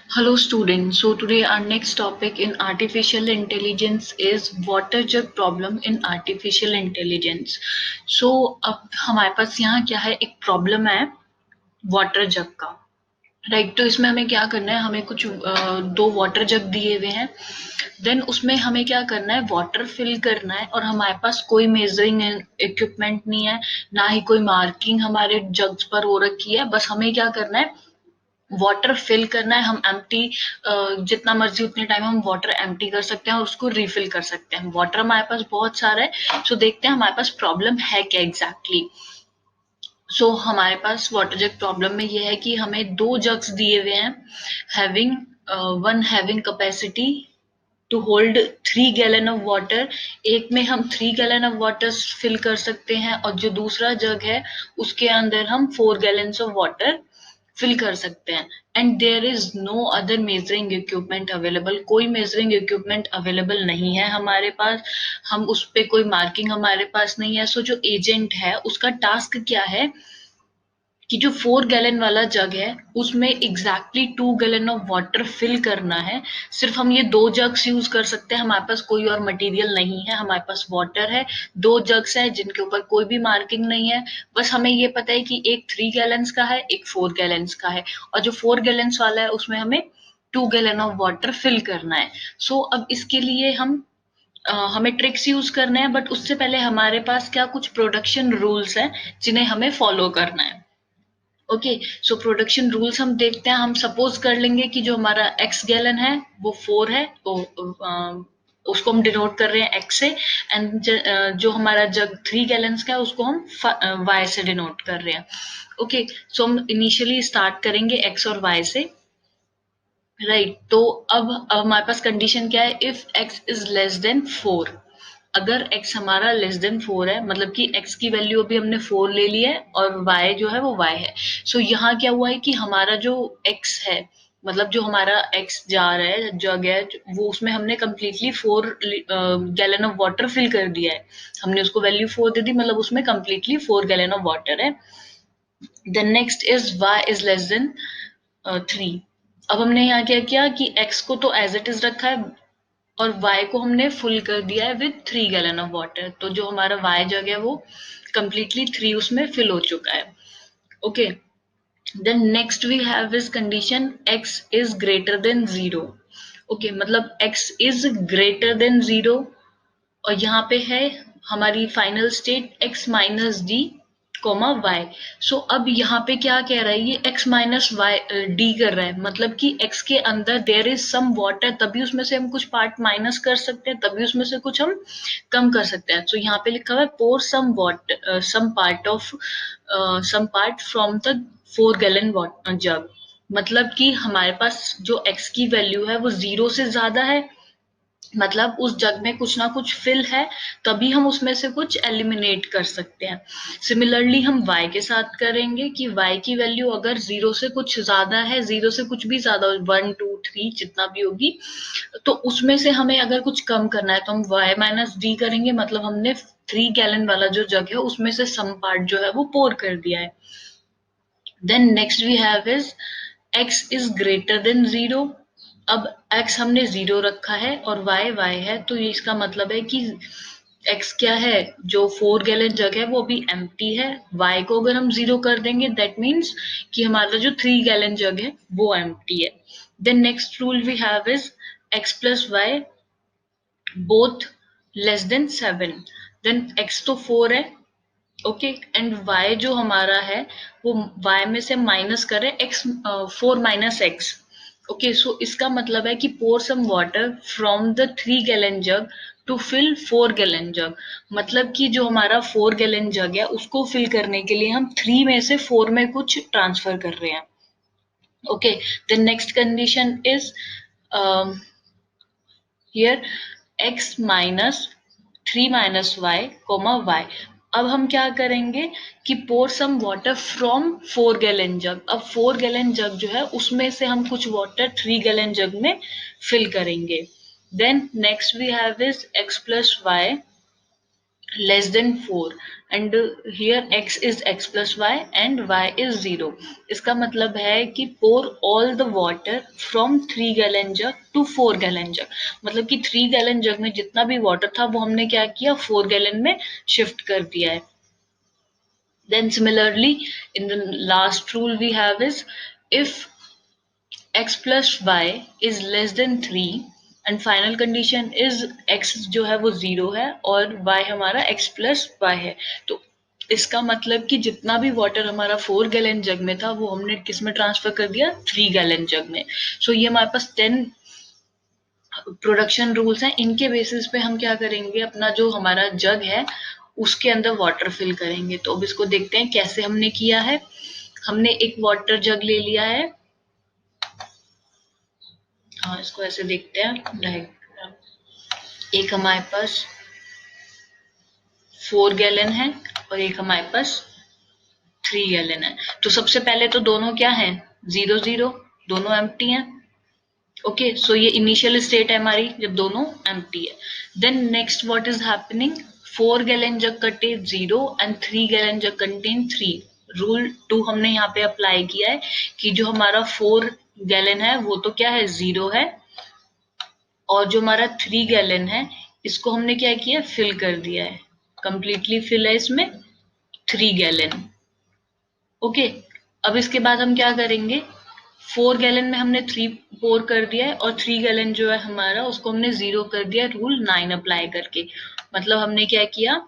Hello students, so today our next topic in artificial intelligence is water jug problem in artificial intelligence. So अब हमारे पास यहाँ क्या है, एक प्रॉब्लम है वाटर जग का, राइट। तो इसमें हमें क्या करना है, हमें कुछ दो वाटर जग दिए हुए हैं। देन उसमें हमें क्या करना है, वाटर फिल करना है और हमारे पास कोई मेजरिंग इक्विपमेंट नहीं है, ना ही कोई मार्किंग हमारे जग्स पर हो रखी है। बस हमें क्या करना है, वाटर फिल करना है। हम एम्प्टी जितना मर्जी उतने टाइम हम वाटर एम्प्टी कर सकते हैं और उसको रिफिल कर सकते हैं। वाटर हमारे पास बहुत सारा है, सो देखते हैं हमारे पास प्रॉब्लम है क्या एग्जैक्टली। सो हमारे पास वाटर जग प्रॉब्लम में ये है कि हमें दो जग्स दिए हुए हैं, having one having capacity to hold 3 gallon of water. एक में हम 3 गैलन ऑफ वाटर फिल कर सकते हैं और जो दूसरा जग है उसके अंदर हम 4 गैलन ऑफ वाटर फिल कर सकते हैं। And there is no other measuring equipment available, कोई मेजरिंग इक्विपमेंट अवेलेबल नहीं है हमारे पास। हम उस पे कोई मार्किंग हमारे पास नहीं है। सो जो एजेंट है उसका टास्क क्या है कि जो 4 गैलन वाला जग है उसमें exactly 2 gallon of water fill करना है। सिर्फ हम ये दो जग्स यूज कर सकते हैं, हमारे पास कोई और मटेरियल नहीं है, हमारे पास वाटर है, दो जग्स है जिनके ऊपर कोई भी मार्किंग नहीं है। बस हमें ये पता है कि एक 3 गैलन्स का है, एक 4 गैलन्स का है, और जो 4 गैलन्स वाला है उसमें हमें 2 गैलन ऑफ वाटर फिल करना है। सो अब इसके लिए हमें ट्रिक्स यूज करने हैं, बट उससे पहले हमारे पास क्या कुछ प्रोडक्शन रूल्स हैं जिन्हें हमें फॉलो करना है। ओके, सो प्रोडक्शन रूल्स हम देखते हैं। हम सपोज कर लेंगे कि जो हमारा एक्स गैलन है वो 4 है, तो उसको हम डिनोट कर रहे हैं एक्स से। एंड जो हमारा जग 3 गैलन्स का है उसको हम वाई से डिनोट कर रहे हैं। ओके, सो हम इनिशियली स्टार्ट करेंगे एक्स और वाई से, राइट। तो अब हमारे पास कंडीशन क्या है, if x is less then 4। अगर x हमारा लेस देन 4 है, मतलब कि x की वैल्यू अभी हमने 4 ले ली है और y जो है वो y है। सो यहाँ क्या हुआ है कि हमारा जो x है, मतलब जो हमारा x जा रहा है, जग है, वो उसमें हमने completely 4 gallon of water fill कर दिया है। हमने उसको वैल्यू 4 दे दी, मतलब उसमें कंप्लीटली 4 गैलन ऑफ वाटर है। Then next is y is less than 3। अब हमने यहाँ क्या किया कि x को तो एज इट इज रखा है और y को हमने फुल कर दिया है विद 3 गैलन ऑफ वाटर। तो जो हमारा y जग है वो कंप्लीटली 3 उसमें फिल हो चुका है। Okay, then next we have is condition x is greater than 0। Okay, मतलब x इज ग्रेटर देन 0, और यहाँ पे है हमारी final state x minus d comma y. So अब यहाँ पे क्या कह रहा है, ये x माइनस वाई डी कर रहा है, मतलब कि x के अंदर देयर इज सम वाटर, तभी उसमें से हम कुछ पार्ट माइनस कर सकते हैं, तभी उसमें से कुछ हम कम कर सकते हैं। सो यहाँ पे लिखा हुआ है pour some water some part from the 4 gallon jug. मतलब कि हमारे पास जो x की वैल्यू है वो 0 से ज्यादा है, मतलब उस जग में कुछ ना कुछ फिल है, तभी हम उसमें से कुछ एलिमिनेट कर सकते हैं। सिमिलरली हम y के साथ करेंगे कि y की वैल्यू अगर 0 से कुछ ज्यादा है, 0 से कुछ भी ज्यादा, 1 2 3 जितना भी होगी, तो उसमें से हमें अगर कुछ कम करना है तो हम y माइनस डी करेंगे, मतलब हमने 3 गैलन वाला जो जग है उसमें से सम पार्ट जो है वो पोर कर दिया है। Then next we have is x is greater than 0। अब x हमने 0 रखा है और y है, तो ये इसका मतलब है कि x क्या है, जो 4 गैलन जग है वो अभी एम्प्टी है। y को अगर हम 0 कर देंगे दैट मीन्स कि हमारा जो 3 गैलन जग है वो एम्प्टी है। Then next rule we have is x plus y both less than 7। Then x तो 4 है, ओके, एंड y जो हमारा है वो y में से माइनस करे x, 4 minus x। Okay, so इसका मतलब है कि pour some water from the 3 gallon jug to fill 4 gallon jug. मतलब कि जो हमारा 4 गैलन जग है उसको फिल करने के लिए हम 3 में से 4 में कुछ ट्रांसफर कर रहे हैं। Okay, the next condition is here x minus 3 minus y comma y. अब हम क्या करेंगे कि pour some water from 4 gallon jug. अब 4 गैलन जग जो है उसमें से हम कुछ वाटर 3 गैलन जग में फिल करेंगे। Then next we have is x plus y less than 4 and here x is x plus y and y is 0. इसका मतलब है कि pour all the water from 3 gallon jug to 4 gallon jug. मतलब कि 3 gallon jug में जितना भी water था वो हमने क्या किया 4 gallon में shift कर दिया है. Then similarly in the last rule we have is if x plus y is less than 3 and final condition is x जो है वो 0 है और y हमारा x प्लस y है. तो इसका मतलब कि जितना भी वाटर हमारा 4 गैलन जग में था वो हमने किस में ट्रांसफर कर दिया 3 गैलन जग में. सो ये हमारे पास 10 प्रोडक्शन रूल्स हैं. इनके बेसिस पे हम क्या करेंगे अपना जो हमारा जग है उसके अंदर वाटर फिल करेंगे. तो अब इसको देखते हैं कैसे हमने किया है. हमने एक वाटर जग ले लिया है. हाँ इसको ऐसे देखते हैं डायग्राम. एक हमारे पास 4 गैलन है और एक हमारे पास 3 गैलन है. तो सबसे पहले तो दोनों क्या हैं 0 0 दोनों एम्प्टी हैं. ओके सो ये इनिशियल स्टेट है हमारी जब दोनों एम्प्टी है. Then next what is happening 4 gallon jug contain 0 and 3 gallon jug contain 3. Rule 2 हमने यहाँ पे अप्लाई किया है कि जो हमारा 4 गैलन है वो तो क्या है 0 है और जो हमारा 3 गैलन है इसको हमने क्या किया फिल कर दिया है. कंप्लीटली फिल है इसमें 3 गैलन. ओके अब इसके बाद हम क्या करेंगे 4 गैलन में हमने 3 पोर कर दिया है और 3 गैलन जो है हमारा उसको हमने 0 कर दिया रूल 9 अप्लाई करके. मतलब हमने क्या किया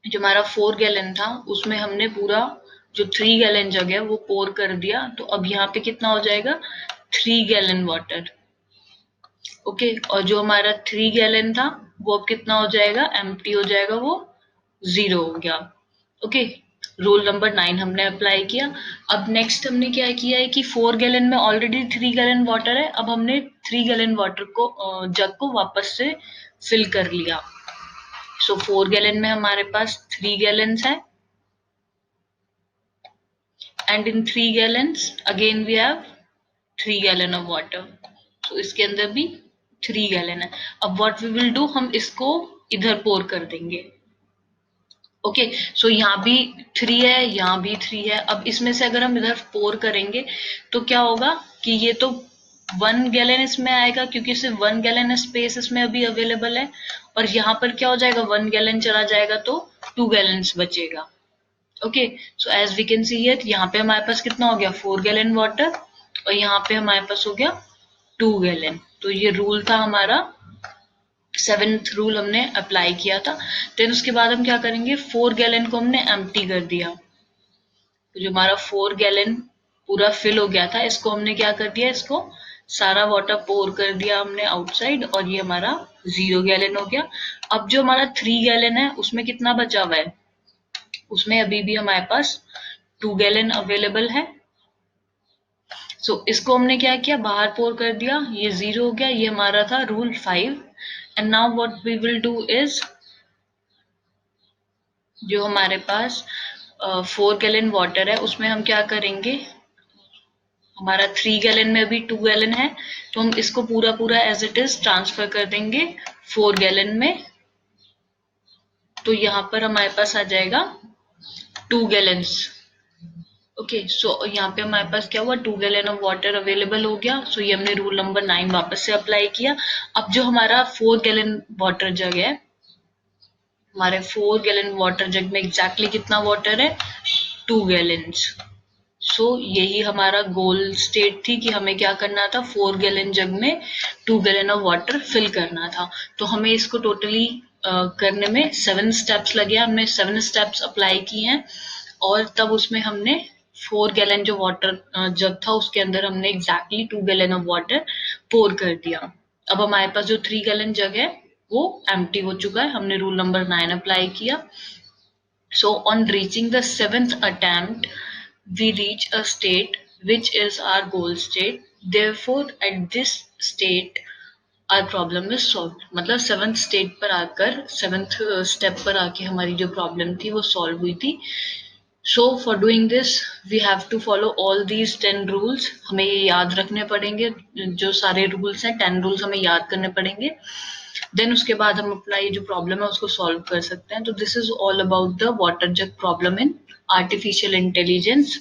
जो हमारा 4 गैलन था उसमें हमने पूरा जो 3 गैलन जग है वो पोर कर दिया. तो अब यहाँ पे कितना हो जाएगा 3 गैलन वाटर. ओके और जो हमारा 3 गैलन था वो अब कितना हो जाएगा एम्प्टी हो जाएगा वो 0 हो गया. ओके रूल नंबर 9 हमने अप्लाई किया. अब नेक्स्ट हमने क्या किया है कि 4 गैलन में ऑलरेडी 3 गैलन वाटर है. अब हमने 3 गैलन वाटर को जग को वापस से फिल कर लिया. सो 4 गैलन में हमारे पास 3 गैलन्स है एंड इन 3 gallons again we have 3 gallon of water. तो इसके अंदर भी 3 गैलन है. अब व्हाट वी विल डू हम इसको इधर पोर कर देंगे. ओके सो यहाँ भी 3 है यहाँ भी 3 है. अब इसमें से अगर हम इधर पोर करेंगे तो क्या होगा कि ये तो 1 गैलन इसमें आएगा क्योंकि सिर्फ 1 गैलन स्पेस इसमें अभी अवेलेबल है और यहाँ पर क्या हो जाएगा 1 गैलन चला जाएगा तो 2 गैलन्स बचेगा. Okay so as we can see here यहाँ पे हमारे पास कितना हो गया 4 गैलन वाटर और यहाँ पे हमारे पास हो गया 2 गैलन. तो ये रूल था हमारा 7th रूल हमने अप्लाई किया था. देन उसके बाद हम क्या करेंगे 4 गैलन को हमने एम्प्टी कर दिया. तो जो हमारा 4 गैलन पूरा फिल हो गया था इसको हमने क्या कर दिया इसको सारा वाटर पोर कर दिया हमने आउटसाइड और ये हमारा 0 गैलन हो गया. अब जो हमारा 3 गैलन है उसमें कितना बचा हुआ है उसमें अभी भी हमारे पास 2 गैलन अवेलेबल है. सो इसको हमने क्या किया बाहर पोर कर दिया. ये 0 हो गया. ये हमारा था rule 5. And now what we will do is जो हमारे पास 4 गैलन वाटर है उसमें हम क्या करेंगे हमारा 3 गैलन में अभी 2 गैलन है तो हम इसको पूरा पूरा एज इट इज ट्रांसफर कर देंगे 4 गैलन में. तो यहाँ पर हमारे पास आ जाएगा 2 गैलन्स. ओके सो यहाँ पे हमारे पास क्या हुआ 2 गैलन ऑफ वाटर अवेलेबल हो गया. सो ये हमने रूल नंबर 9 वापस से अप्लाई किया. अब जो हमारा 4 गैलन वाटर जग है हमारे 4 गैलन वाटर जग में एग्जैक्टली कितना वाटर है 2 गैलन्स. सो यही हमारा गोल स्टेट थी कि हमें क्या करना था 4 गैलन जग में 2 गैलन ऑफ वाटर फिल करना था. तो हमें इसको टोटली करने में 7 स्टेप्स लगे. हमने 7 स्टेप्स अप्लाई किए हैं और तब उसमें हमने 4 गैलन जो वाटर जग था उसके अंदर हमने एग्जैक्टली 2 गैलन ऑफ वाटर पोर कर दिया. अब हमारे पास जो 3 गैलन जग है वो एम्प्टी हो चुका है. हमने रूल नंबर 9 अप्लाई किया. So on reaching the 7th attempt we reach a state which is our goal state. Therefore at this state our problem is solved. मतलब 7th स्टेट पर आकर 7th स्टेप पर आके हमारी जो प्रॉब्लम थी वो सॉल्व हुई थी. So for doing this we have to follow all these 10 rules. हमें ये याद रखने पड़ेंगे जो सारे रूल्स हैं 10 रूल्स हमें याद करने पड़ेंगे. देन उसके बाद हम अपना ये जो प्रॉब्लम है उसको सॉल्व कर सकते हैं। तो this is all about the water jug problem in artificial intelligence.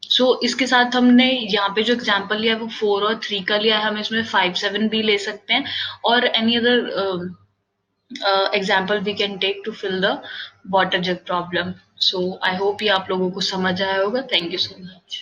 So इसके साथ हमने यहाँ पे जो एग्जाम्पल लिया है वो 4 और 3 का लिया है, हम इसमें 5, 7 भी ले सकते हैं, और any other example we can take to fill the water jug problem. So I hope ये आप लोगों को समझ आया होगा। Thank you so much.